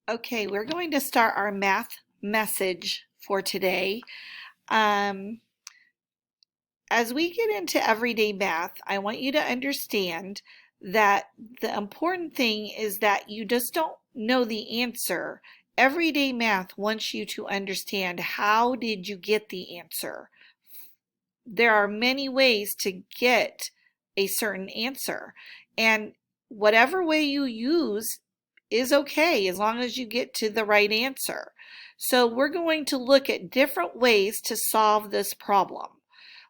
Okay, we're going to start our math message for today. Um, as we get into everyday math, I want you to understand that the important thing is that you just don't know the answer. Everyday math wants you to understand how did you get the answer. There are many ways to get a certain answer, and whatever way you use is okay as long as you get to the right answer. So we're going to look at different ways to solve this problem.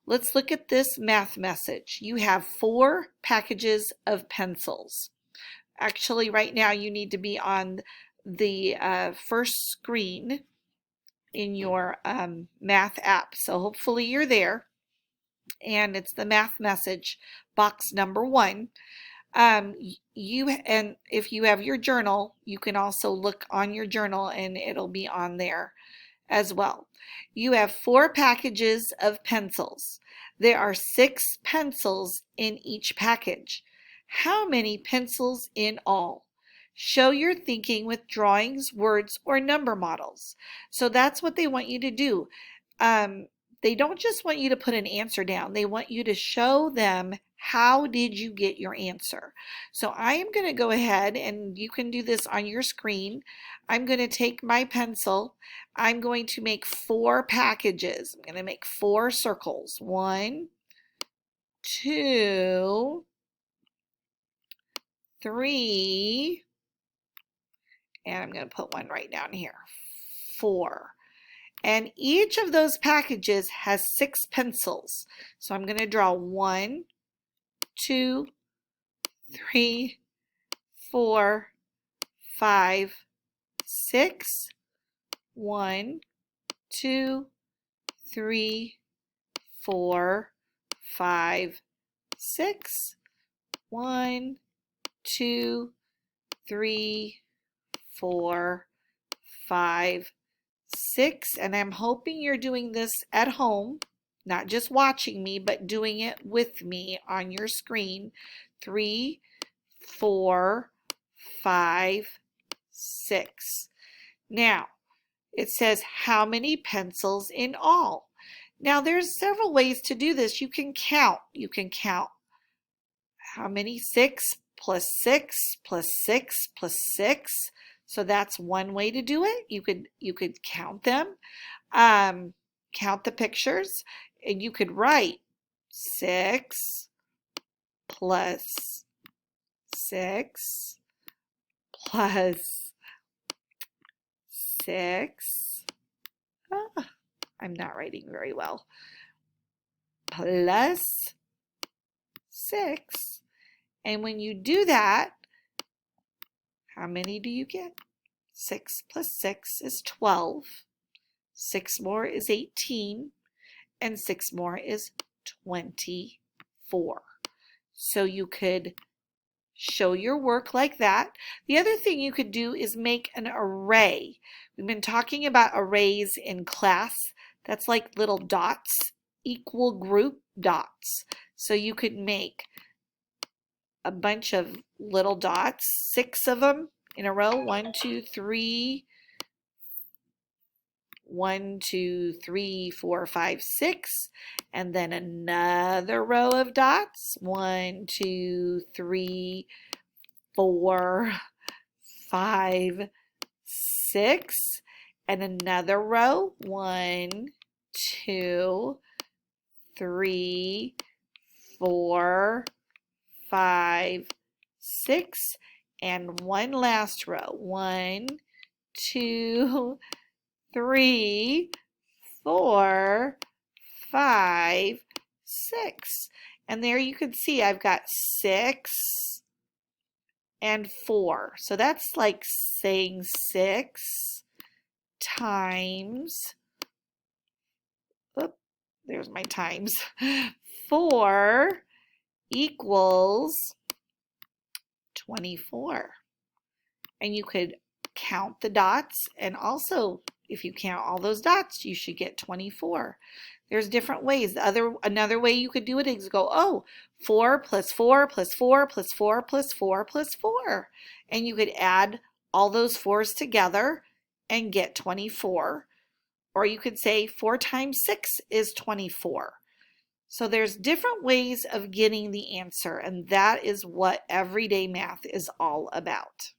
Let's look at this math message. You have 4 packages of pencils. Actually, right now you need to be on the first screen in your math app. So hopefully you're there. And it's the math message, box number 1. And if you have your journal, you can also look on your journal and it'll be on there as well. You have 4 packages of pencils. There are 6 pencils in each package. How many pencils in all? Show your thinking with drawings, words, or number models. So that's what they want you to do. They don't just want you to put an answer down. They want you to show them how did you get your answer. So I am going to go ahead, and you can do this on your screen. I'm going to take my pencil. I'm going to make 4 packages. I'm going to make 4 circles. 1, 2, 3, and I'm going to put one right down here. 4. And each of those packages has 6 pencils. So I'm going to draw 1, 2, 3, 4, 5, 6. 1, 2, 3, 4, 5, 6. 1, 2, 3, 4, 5, 6. And I'm hoping you're doing this at home, not just watching me, but doing it with me on your screen. 3, 4, 5, 6. Now, it says how many pencils in all. Now, there's several ways to do this. You can count. You can count how many? 6 plus 6 plus 6 plus 6. So that's one way to do it. You could count them, count the pictures, and you could write 6 plus 6 plus 6. Ah, I'm not writing very well. Plus 6. And when you do that, how many do you get? 6 plus 6 is 12. 6 more is 18. And 6 more is 24. So you could show your work like that. The other thing you could do is make an array. We've been talking about arrays in class. That's like little dots, equal group dots. So you could make a bunch of little dots, 6 of them in a row. 1, 2, 3. 1, 2, 3, 4, 5, 6, and then another row of dots. 1, 2, 3, 4, 5, 6, and another row. 1, 2, 3, 4, 5, 6, and one last row. 1, 2, 3, 4, 5, 6. And there you can see I've got 6 and 4. So that's like saying 6 times, there's my times, 4 equals 24. And you could count the dots, and also if you count all those dots, you should get 24. There's different ways. Another way you could do it is go, oh, 4 plus 4 plus 4 plus 4 plus 4 plus 4. And you could add all those 4's together and get 24. Or you could say 4 times 6 is 24. So there's different ways of getting the answer, and that is what everyday math is all about.